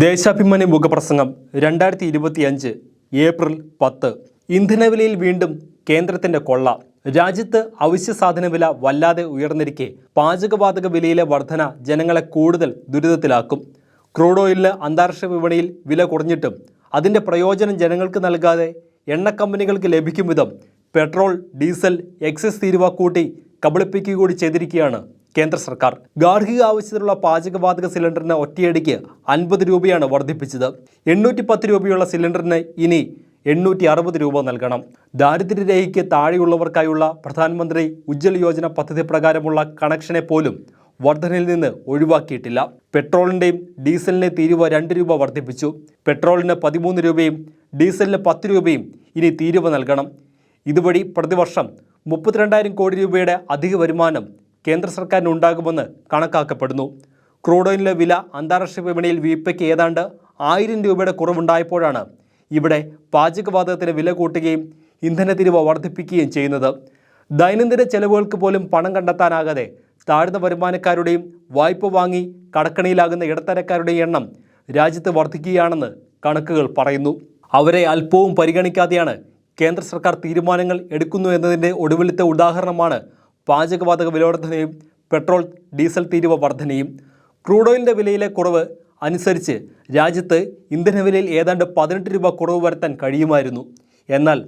ദേശാഭിമാനി മുഖപ്രസംഗം 2025 ഏപ്രിൽ 10. ഇന്ധനവിലയിൽ വീണ്ടും കേന്ദ്രത്തിന്റെ കൊള്ള. രാജ്യത്ത് അവശ്യ സാധന വില വല്ലാതെ ഉയർന്നിരിക്കെ പാചകവാതക വിലയിലെ വർധന ജനങ്ങളെ കൂടുതൽ ദുരിതത്തിലാക്കും. ക്രൂഡ് ഓയിലിന് അന്താരാഷ്ട്ര വിപണിയിൽ വില കുറഞ്ഞിട്ടും അതിന്റെ പ്രയോജനം ജനങ്ങൾക്ക് നൽകാതെ എണ്ണ കമ്പനികൾക്ക് ലഭിക്കും വിധം പെട്രോൾ, ഡീസൽ, എക്സൈസ് തീരുവ കൂട്ടി കബളിപ്പിക്കുക കൂടി ചെയ്തിരിക്കുകയാണ് കേന്ദ്ര സർക്കാർ. ഗാർഹിക ആവശ്യത്തിനുള്ള പാചകവാതക സിലിണ്ടറിന് ഒറ്റയടിക്ക് 50 രൂപയാണ് വർദ്ധിപ്പിച്ചത്. 810 രൂപയുള്ള സിലിണ്ടറിന് ഇനി 860 രൂപ നൽകണം. ദാരിദ്ര്യരേഖയ്ക്ക് താഴെയുള്ളവർക്കായുള്ള പ്രധാനമന്ത്രി ഉജ്ജ്വൽ യോജന പദ്ധതി പ്രകാരമുള്ള കണക്ഷനെ പോലും വർധനയിൽ നിന്ന് ഒഴിവാക്കിയിട്ടില്ല. പെട്രോളിൻ്റെയും ഡീസലിൻ്റെ തീരുവ 2 രൂപ വർദ്ധിപ്പിച്ചു. പെട്രോളിന് 13 രൂപയും ഡീസലിന് 10 രൂപയും ഇനി തീരുവ നൽകണം. ഇതുവഴി പ്രതിവർഷം 32,000 കോടി രൂപയുടെ അധിക വരുമാനം കേന്ദ്ര സർക്കാരിന് ഉണ്ടാകുമെന്ന് കണക്കാക്കപ്പെടുന്നു. ക്രൂഡ് ഓയിലിൻ്റെ വില അന്താരാഷ്ട്ര വിപണിയിൽ വീപ്പയ്ക്ക് ഏതാണ്ട് 1000 രൂപയുടെ കുറവുണ്ടായപ്പോഴാണ് ഇവിടെ പാചകവാതകത്തിന് വില കൂട്ടുകയും ഇന്ധന തീരുവ വർദ്ധിപ്പിക്കുകയും ചെയ്യുന്നത്. ദൈനംദിന ചെലവുകൾക്ക് പോലും പണം കണ്ടെത്താനാകാതെ താഴ്ന്ന വരുമാനക്കാരുടെയും വായ്പ വാങ്ങി കടക്കണിയിലാകുന്ന ഇടത്തരക്കാരുടെയും എണ്ണം രാജ്യത്ത് വർദ്ധിക്കുകയാണെന്ന് കണക്കുകൾ പറയുന്നു. അവരെ അല്പവും പരിഗണിക്കാതെയാണ് കേന്ദ്ര സർക്കാർ തീരുമാനങ്ങൾ എടുക്കുന്നു എന്നതിൻ്റെ ഒടുവിലത്തെ ഉദാഹരണമാണ് പാചകവാതക വിലവർധനയും പെട്രോൾ, ഡീസൽ തീരുവ വർധനയും. ക്രൂഡ് ഓയിലിൻ്റെ വിലയിലെ കുറവ് അനുസരിച്ച് രാജ്യത്ത് ഇന്ധനവിലയിൽ ഏതാണ്ട് 18 രൂപ കുറവ് വരുത്താൻ കഴിയുമായിരുന്നു. എന്നാൽ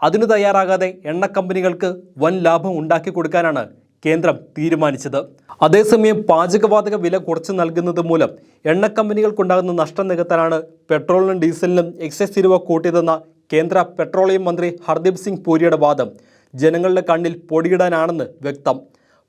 അതിനു തയ്യാറാകാതെ എണ്ണ കമ്പനികൾക്ക് വൻ ലാഭം ഉണ്ടാക്കി കൊടുക്കാനാണ് കേന്ദ്രം തീരുമാനിച്ചത്. അതേസമയം പാചകവാതക വില കുറച്ച് നൽകുന്നത് മൂലം എണ്ണ കമ്പനികൾക്കുണ്ടാകുന്ന നഷ്ടം നികത്താനാണ് പെട്രോളിനും ഡീസലിനും എക്സൈസ് തീരുവ കൂട്ടിയതെന്ന കേന്ദ്ര പെട്രോളിയം മന്ത്രി ഹർദീപ് സിംഗ് പുരിയുടെ വാദം ജനങ്ങളുടെ കണ്ണിൽ പൊടിയിടാനാണെന്ന് വ്യക്തം.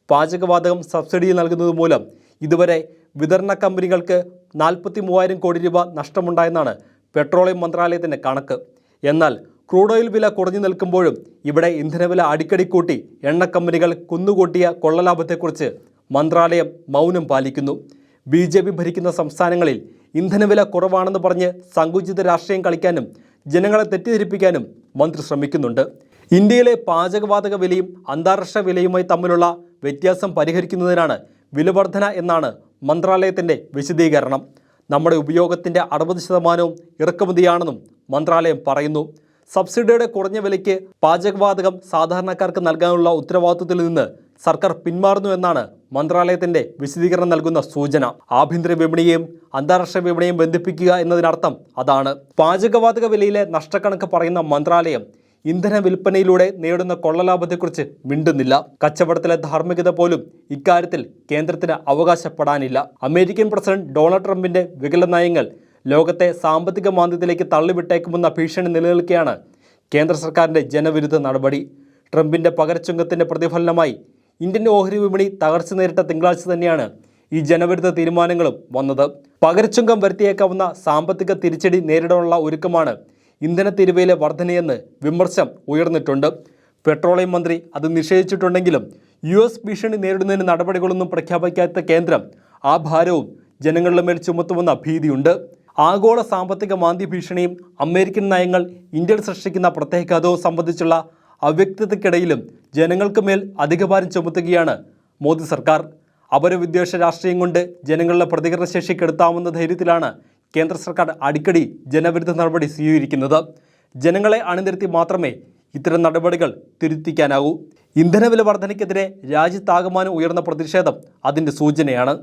പാചകവാതകം സബ്സിഡിയിൽ നൽകുന്നത് മൂലം ഇതുവരെ വിതരണ കമ്പനികൾക്ക് 43,000 കോടി രൂപ നഷ്ടമുണ്ടായെന്നാണ് പെട്രോളിയം മന്ത്രാലയത്തിൻ്റെ കണക്ക്. എന്നാൽ ക്രൂഡ് ഓയിൽ വില കുറഞ്ഞു നിൽക്കുമ്പോഴും ഇവിടെ ഇന്ധനവില അടിക്കടി കൂട്ടി എണ്ണ കമ്പനികൾ കുന്നുകൂട്ടിയ കൊള്ളലാഭത്തെക്കുറിച്ച് മന്ത്രാലയം മൗനം പാലിക്കുന്നു. BJP ഭരിക്കുന്ന സംസ്ഥാനങ്ങളിൽ ഇന്ധനവില കുറവാണെന്ന് പറഞ്ഞ് സങ്കുചിത രാഷ്ട്രീയം കളിക്കാനും ജനങ്ങളെ തെറ്റിദ്ധരിപ്പിക്കാനും മന്ത്രി ശ്രമിക്കുന്നുണ്ട്. ഇന്ത്യയിലെ പാചകവാതക വിലയും അന്താരാഷ്ട്ര വിലയുമായി തമ്മിലുള്ള വ്യത്യാസം പരിഹരിക്കുന്നതിനാണ് വിലവർധന എന്നാണ് മന്ത്രാലയത്തിൻ്റെ വിശദീകരണം. നമ്മുടെ ഉപയോഗത്തിൻ്റെ 60% ഇറക്കുമതിയാണെന്നും മന്ത്രാലയം പറയുന്നു. സബ്സിഡിയുടെ കുറഞ്ഞ വിലയ്ക്ക് പാചകവാതകം സാധാരണക്കാർക്ക് നൽകാനുള്ള ഉത്തരവാദിത്വത്തിൽ നിന്ന് സർക്കാർ പിന്മാറുന്നു എന്നാണ് മന്ത്രാലയത്തിൻ്റെ വിശദീകരണം നൽകുന്ന സൂചന. ആഭ്യന്തര വിപണിയെയും അന്താരാഷ്ട്ര വിപണിയെയും ബന്ധിപ്പിക്കുക എന്നതിനർത്ഥം അതാണ്. പാചകവാതക വിലയിലെ നഷ്ടക്കണക്ക് പറയുന്ന മന്ത്രാലയം ഇന്ധന വിൽപ്പനയിലൂടെ നേടുന്ന കൊള്ളലാഭത്തെക്കുറിച്ച് മിണ്ടുന്നില്ല. കച്ചവടത്തിലെ ധാർമ്മികത പോലും ഇക്കാര്യത്തിൽ കേന്ദ്രത്തിന് അവകാശപ്പെടാനില്ല. അമേരിക്കൻ പ്രസിഡന്റ് ഡൊണാൾഡ് ട്രംപിന്റെ വികല നയങ്ങൾ ലോകത്തെ സാമ്പത്തിക മാന്ദ്യത്തിലേക്ക് തള്ളിവിട്ടേക്കുമെന്ന ഭീഷണി നിലനിൽക്കെയാണ് കേന്ദ്ര സർക്കാരിൻ്റെ ജനവിരുദ്ധ നടപടി. ട്രംപിന്റെ പകരച്ചുങ്കത്തിന്റെ പ്രതിഫലനമായി ഇന്ത്യൻ ഓഹരി വിപണി തകർച്ച നേരിട്ട തിങ്കളാഴ്ച തന്നെയാണ് ഈ ജനവിരുദ്ധ തീരുമാനങ്ങളും വന്നത്. പകരച്ചുങ്കം വരുത്തിയേക്കാവുന്ന സാമ്പത്തിക തിരിച്ചടി നേരിടാനുള്ള ഒരുക്കമാണ് ഇന്ധന തീരുവയിലെ വർധനയെന്ന് വിമർശനം ഉയർന്നിട്ടുണ്ട്. പെട്രോളിയം മന്ത്രി അത് നിഷേധിച്ചിട്ടുണ്ടെങ്കിലും US ഭീഷണി നേരിടുന്നതിന് നടപടികളൊന്നും പ്രഖ്യാപിക്കാത്ത കേന്ദ്രം ആ ഭാരവും ജനങ്ങളുടെ മേൽ ചുമത്തുമെന്ന ഭീതിയുണ്ട്. ആഗോള സാമ്പത്തിക മാന്ദ്യ ഭീഷണിയും അമേരിക്കൻ നയങ്ങൾ ഇന്ത്യയിൽ സൃഷ്ടിക്കുന്ന പ്രത്യാഘാതവും സംബന്ധിച്ചുള്ള അവ്യക്തതയ്ക്കിടയിലും ജനങ്ങൾക്ക് മേൽ അധികഭാരം ചുമത്തുകയാണ് മോദി സർക്കാർ. അപരവിദ്വേഷ രാഷ്ട്രീയം കൊണ്ട് ജനങ്ങളുടെ പ്രതികരണശേഷി കെടുത്താവുന്ന ധൈര്യത്തിലാണ് കേന്ദ്ര സർക്കാർ അടിക്കടി ജനവിരുദ്ധ നടപടി സ്വീകരിക്കുന്നത്. ജനങ്ങളെ അണിനിരത്തി മാത്രമേ ഇത്തരം നടപടികൾ തിരുത്തിക്കാനാവൂ. ഇന്ധനവില വർധനയ്ക്കെതിരെ രാജ്യത്താകമാനം ഉയർന്ന പ്രതിഷേധം അതിൻ്റെ സൂചനയാണ്.